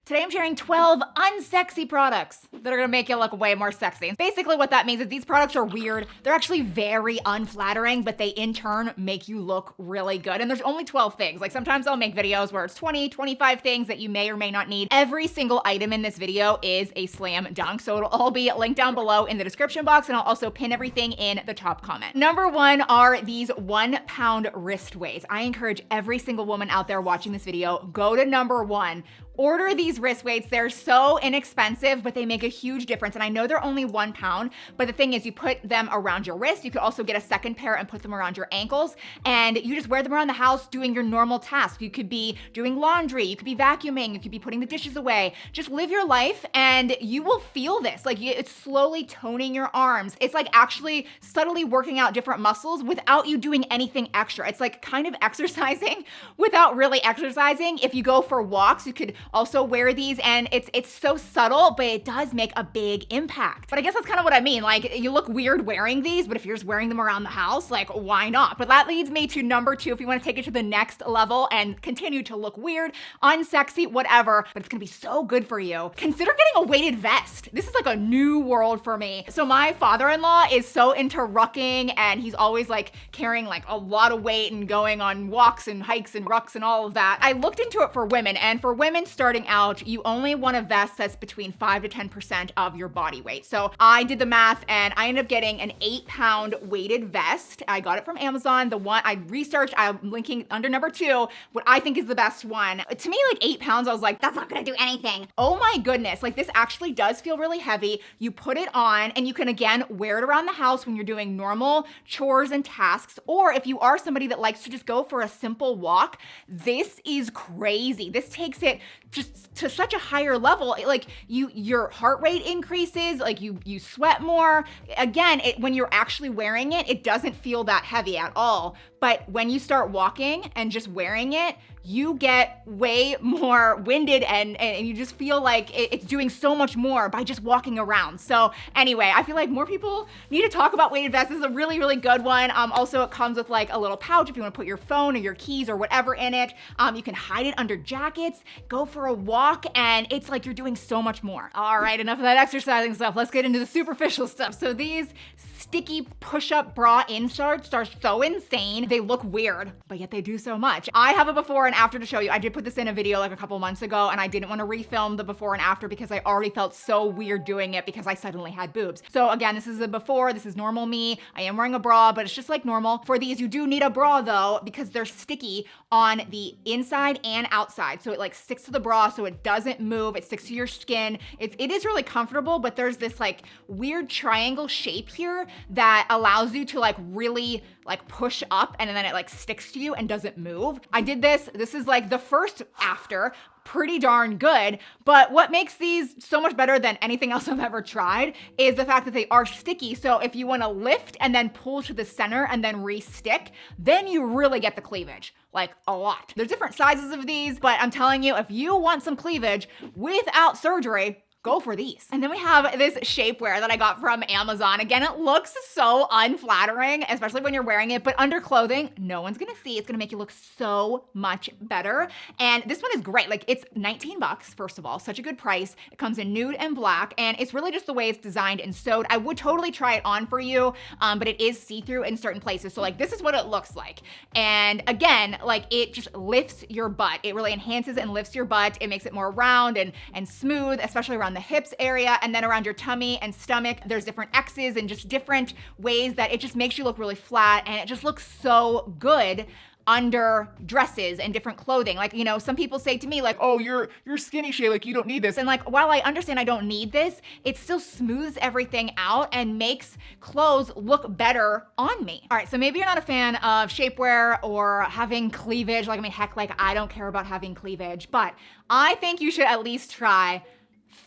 Today I'm sharing 12 unsexy products that are gonna make you look way more sexy. Basically what that means is these products are weird. They're actually very unflattering, but they in turn make you look really good. And there's only 12 things. Like sometimes I'll make videos where it's 20, 25 things that you may or may not need. Every single item in this video is a slam dunk. So it'll all be linked down below in the description box, and I'll also pin everything in the top comment. Number one are these 1 pound wrist weights. I encourage every single woman out there watching this video, go to number one. Order these wrist weights. They're so inexpensive, but they make a huge difference. And I know they're only 1 pound, but the thing is you put them around your wrist. You could also get a second pair and put them around your ankles, and you just wear them around the house doing your normal tasks. You could be doing laundry, you could be vacuuming, you could be putting the dishes away. Just live your life and you will feel this. Like it's slowly toning your arms. It's like actually subtly working out different muscles without you doing anything extra. It's like kind of exercising without really exercising. If you go for walks, you could also wear these, and it's so subtle, but it does make a big impact. But I guess that's kind of what I mean. Like you look weird wearing these, but if you're just wearing them around the house, like why not? But that leads me to number two. If you want to take it to the next level and continue to look weird, unsexy, whatever, but it's gonna be so good for you, consider getting a weighted vest. This is like a new world for me. So my father-in-law is so into rucking, and he's always like carrying like a lot of weight and going on walks and hikes and rucks and all of that. I looked into it for women, and for women starting out, you only want a vest that's between 5 to 10% of your body weight. So I did the math and I ended up getting an 8 pound weighted vest. I got it from Amazon. The one I researched, I'm linking under number two, what I think is the best one. To me, like 8 pounds, I was like, that's not gonna do anything. Oh my goodness, like this actually does feel really heavy. You put it on and you can again wear it around the house when you're doing normal chores and tasks, or if you are somebody that likes to just go for a simple walk, this is crazy. This takes it just to such a higher level. Like your heart rate increases, like you sweat more. Again, when you're actually wearing it, it doesn't feel that heavy at all. But when you start walking and just wearing it, you get way more winded and you just feel like it's doing so much more by just walking around. So anyway, I feel like more people need to talk about weighted vests. This is a really, really good one. Also, it comes with like a little pouch if you want to put your phone or your keys or whatever in it. You can hide it under jackets, go for a walk, and it's like you're doing so much more. All right, enough of that exercising stuff. Let's get into the superficial stuff. So these sticky push-up bra inserts are so insane. They look weird, but yet they do so much. I have a before and after to show you. I did put this in a video like a couple months ago, and I didn't want to refilm the before and after because I already felt so weird doing it because I suddenly had boobs. So again, this is a before, this is normal me. I am wearing a bra, but it's just like normal. For these, you do need a bra though, because they're sticky on the inside and outside. So it like sticks to the bra so it doesn't move, it sticks to your skin. It is really comfortable, but there's this like weird triangle shape here that allows you to like really like push up, and then it like sticks to you and doesn't move. I did this. This is like the first after. Pretty darn good, but what makes these so much better than anything else I've ever tried is the fact that they are sticky. So if you want to lift and then pull to the center and then re-stick, then you really get the cleavage, like a lot. There's different sizes of these, but I'm telling you, if you want some cleavage without surgery, go for these. And then we have this shapewear that I got from Amazon. Again, it looks so unflattering, especially when you're wearing it, but under clothing, no one's gonna see. It's gonna make you look so much better. And this one is great. Like it's 19 bucks, first of all, such a good price. It comes in nude and black, and it's really just the way it's designed and sewed. I would totally try it on for you, but it is see-through in certain places. So like this is what it looks like. And again, like it just lifts your butt. It really enhances and lifts your butt. It makes it more round and smooth, especially around the hips area, and then around your tummy and stomach. There's different X's and just different ways that it just makes you look really flat, and it just looks so good under dresses and different clothing. Like, you know, some people say to me like, oh, you're skinny, Shea, like you don't need this. And like, while I understand I don't need this, it still smooths everything out and makes clothes look better on me. All right, so maybe you're not a fan of shapewear or having cleavage. Like, I mean, heck, like I don't care about having cleavage, but I think you should at least try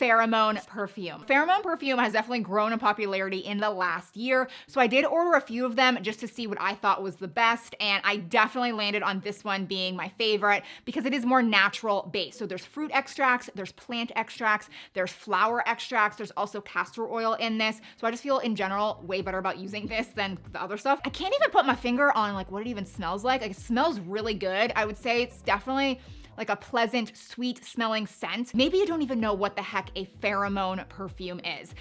pheromone perfume. Pheromone perfume has definitely grown in popularity in the last year. So I did order a few of them just to see what I thought was the best. And I definitely landed on this one being my favorite because it is more natural based. So there's fruit extracts, there's plant extracts, there's flower extracts, there's also castor oil in this. So I just feel in general way better about using this than the other stuff. I can't even put my finger on like what it even smells like. Like it smells really good. I would say it's definitely like a pleasant, sweet smelling scent. Maybe you don't even know what the heck a pheromone perfume is.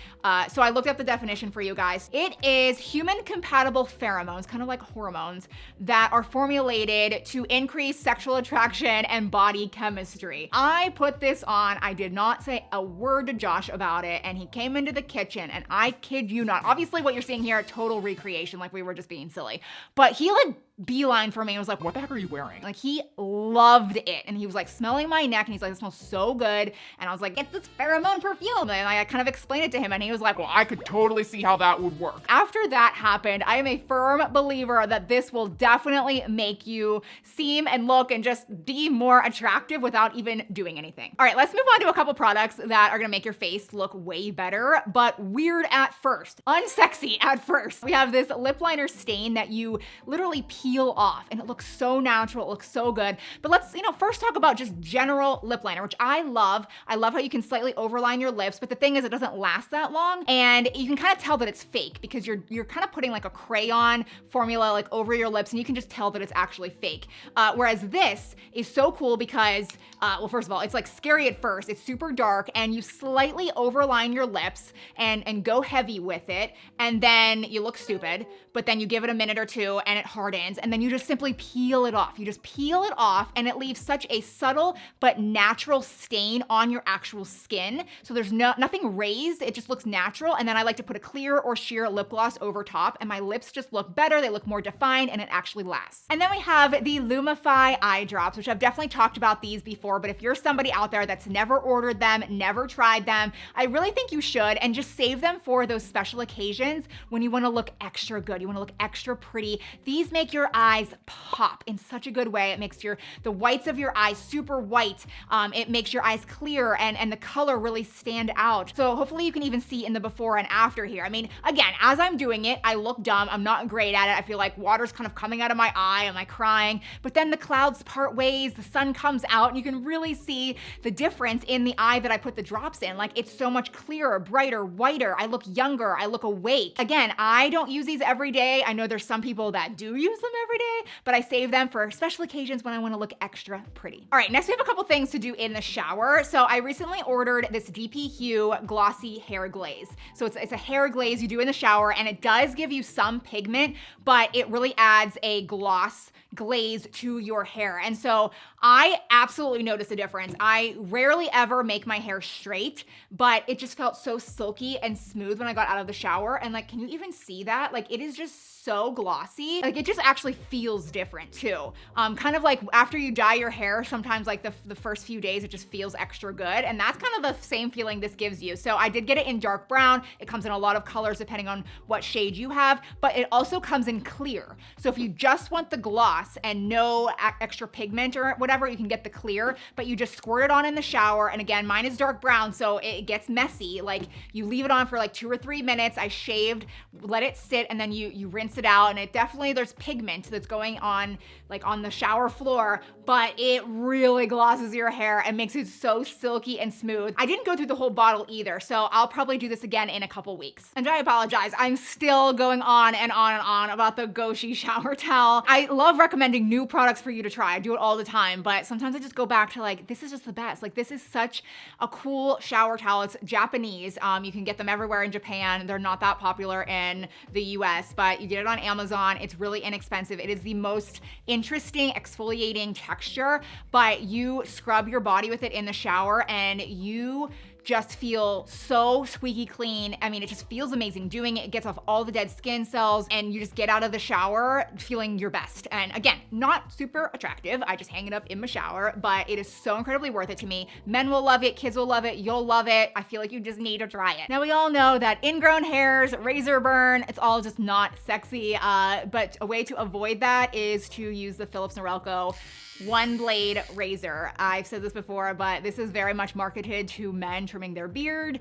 So I looked up the definition for you guys. It is human compatible pheromones, kind of like hormones, that are formulated to increase sexual attraction and body chemistry. I put this on, I did not say a word to Josh about it, and he came into the kitchen, and I kid you not, obviously what you're seeing here, total recreation, like we were just being silly, but he like beeline for me and was like, what the heck are you wearing? Like he loved it. And he was like smelling my neck and he's like, it smells so good. And I was like, get this pheromone perfume. And I kind of explained it to him and he was like, well, I could totally see how that would work. After that happened, I am a firm believer that this will definitely make you seem and look and just be more attractive without even doing anything. All right, let's move on to a couple products that are gonna make your face look way better, but weird at first, unsexy at first. We have this lip liner stain that you literally peel off and it looks so natural, it looks so good. But let's, first talk about just general lip liner, which I love. I love how you can slightly overline your lips, but the thing is it doesn't last that long and you can kind of tell that it's fake because you're kind of putting like a crayon formula like over your lips and you can just tell that it's actually fake. Whereas this is so cool because, well, first of all, it's like scary at first. It's super dark and you slightly overline your lips and go heavy with it. And then you look stupid, but then you give it a minute or two and it hardens and then you just simply peel it off. You just peel it off and it leaves such a subtle but natural stain on your actual skin. So there's nothing raised, it just looks natural. And then I like to put a clear or sheer lip gloss over top and my lips just look better, they look more defined and it actually lasts. And then we have the Lumify eye drops, which I've definitely talked about these before, but if you're somebody out there that's never ordered them, never tried them, I really think you should and just save them for those special occasions when you wanna look extra good, you wanna look extra pretty. These make your eyes pop in such a good way. It makes the whites of your eyes super white. It makes your eyes clear and the color really stand out. So hopefully you can even see in the before and after here. I mean, again, as I'm doing it, I look dumb. I'm not great at it. I feel like water's kind of coming out of my eye. Am I crying? But then the clouds part ways, the sun comes out, and you can really see the difference in the eye that I put the drops in. Like it's so much clearer, brighter, whiter. I look younger. I look awake. Again, I don't use these every day. I know there's some people that do use them every day, but I save them for special occasions when I want to look extra pretty. All right, next we have a couple things to do in the shower. So I recently ordered this DP Hue glossy hair glaze. So it's a hair glaze you do in the shower and it does give you some pigment, but it really adds a gloss glaze to your hair. And so I absolutely noticed a difference. I rarely ever make my hair straight, but it just felt so silky and smooth when I got out of the shower. And like, can you even see that? Like it is just so glossy. Like it just actually feels different too. Kind of like after you dye your hair, sometimes like the first few days, it just feels extra good. And that's kind of the same feeling this gives you. So I did get it in dark brown. It comes in a lot of colors depending on what shade you have, but it also comes in clear. So if you just want the gloss and no extra pigment or whatever, you can get the clear, but you just squirt it on in the shower. And again, mine is dark brown, so it gets messy. Like you leave it on for like 2 or 3 minutes. I shaved, let it sit, and then you rinse it out. And it definitely, there's pigment that's going on like on the shower floor, but it really glosses your hair and makes it so silky and smooth. I didn't go through the whole bottle either, so I'll probably do this again in a couple weeks. And I apologize, I'm still going on and on and on about the Goshi shower towel. I love recommending new products for you to try. I do it all the time, but sometimes I just go back to like, this is just the best. Like this is such a cool shower towel. It's Japanese. You can get them everywhere in Japan. They're not that popular in the US, but you get it on Amazon. It's really inexpensive. It is the most interesting exfoliating texture, but you scrub your body with it in the shower and you just feel so squeaky clean. I mean, it just feels amazing doing it. It gets off all the dead skin cells and you just get out of the shower feeling your best. And again, not super attractive. I just hang it up in my shower, but it is so incredibly worth it to me. Men will love it, kids will love it, you'll love it. I feel like you just need to try it. Now we all know that ingrown hairs, razor burn, it's all just not sexy, but a way to avoid that is to use the Philips Norelco one blade razor. I've said this before, but this is very much marketed to men trimming their beard,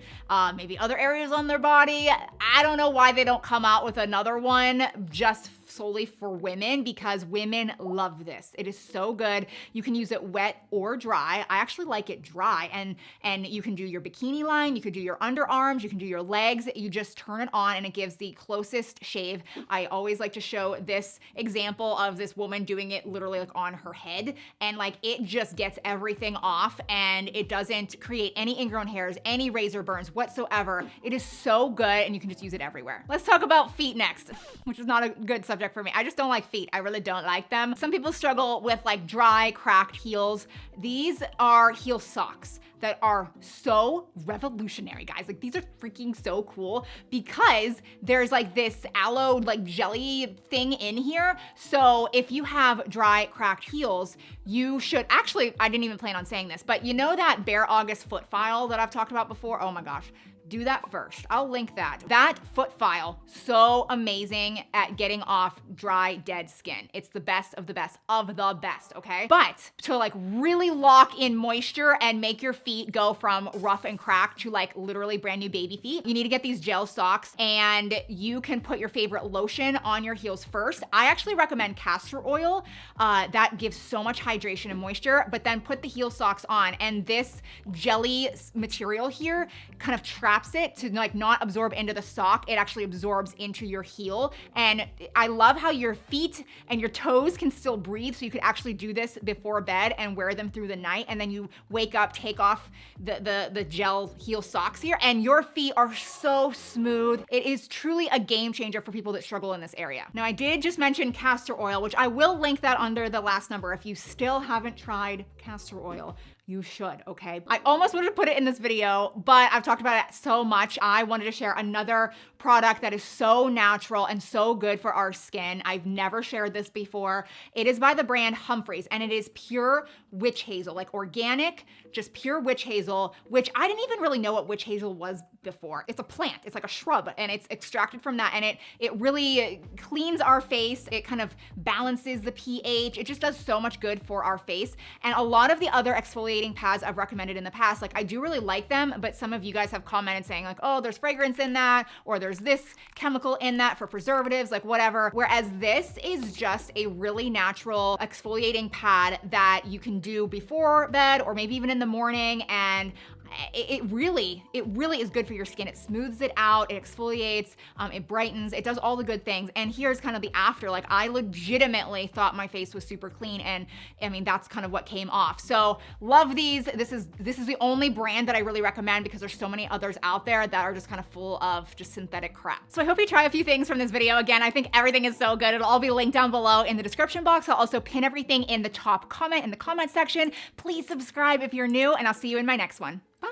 maybe other areas on their body. I don't know why they don't come out with another one just solely for women, because women love this. It is so good. You can use it wet or dry. I actually like it dry, and you can do your bikini line, you could do your underarms, you can do your legs. You just turn it on and it gives the closest shave. I always like to show this example of this woman doing it literally like on her head. head, and like it just gets everything off, and it doesn't create any ingrown hairs, any razor burns whatsoever. It is so good, and you can just use it everywhere. Let's talk about feet next, which is not a good subject for me. I just don't like feet. I really don't like them. Some people struggle with like dry, cracked heels. These are heel socks that are so revolutionary, guys. Like these are freaking so cool because there's like this aloe like jelly thing in here. So if you have dry, cracked heels, you should, actually, I didn't even plan on saying this, but you know that Bare August foot file that I've talked about before? Oh my gosh. Do that first. I'll link that. That foot file, so amazing at getting off dry, dead skin. It's the best of the best of the best, okay? But to like really lock in moisture and make your feet go from rough and cracked to like literally brand new baby feet, you need to get these gel socks, and you can put your favorite lotion on your heels first. I actually recommend castor oil. That gives so much hydration and moisture, but then put the heel socks on, and this jelly material here kind of traps it to like not absorb into the sock. It actually absorbs into your heel. And I love how your feet and your toes can still breathe. So you could actually do this before bed and wear them through the night. And then you wake up, take off the gel heel socks here, and your feet are so smooth. It is truly a game changer for people that struggle in this area. Now I did just mention castor oil, which I will link that under the last number. If you still haven't tried castor oil, you should, okay? I almost wanted to put it in this video, but I've talked about it so much. I wanted to share another product that is so natural and so good for our skin. I've never shared this before. It is by the brand Humphreys, and it is pure witch hazel, like organic, just pure witch hazel, which I didn't even really know what witch hazel was before. It's a plant, it's like a shrub, and it's extracted from that, and it really cleans our face. It kind of balances the pH. It just does so much good for our face. And a lot of the other exfoliating pads I've recommended in the past, like I do really like them, but some of you guys have commented saying like, oh, there's fragrance in that, or there's this chemical in that for preservatives, like whatever. Whereas this is just a really natural exfoliating pad that you can do before bed or maybe even in the morning, and it really is good for your skin. It smooths it out, it exfoliates, it brightens, it does all the good things. And here's kind of the after. Like I legitimately thought my face was super clean, and I mean, that's kind of what came off. So love these. This is the only brand that I really recommend because there's so many others out there that are just kind of full of just synthetic crap. So I hope you try a few things from this video. Again, I think everything is so good. It'll all be linked down below in the description box. I'll also pin everything in the top comment in the comment section. Please subscribe if you're new, and I'll see you in my next one. Bye.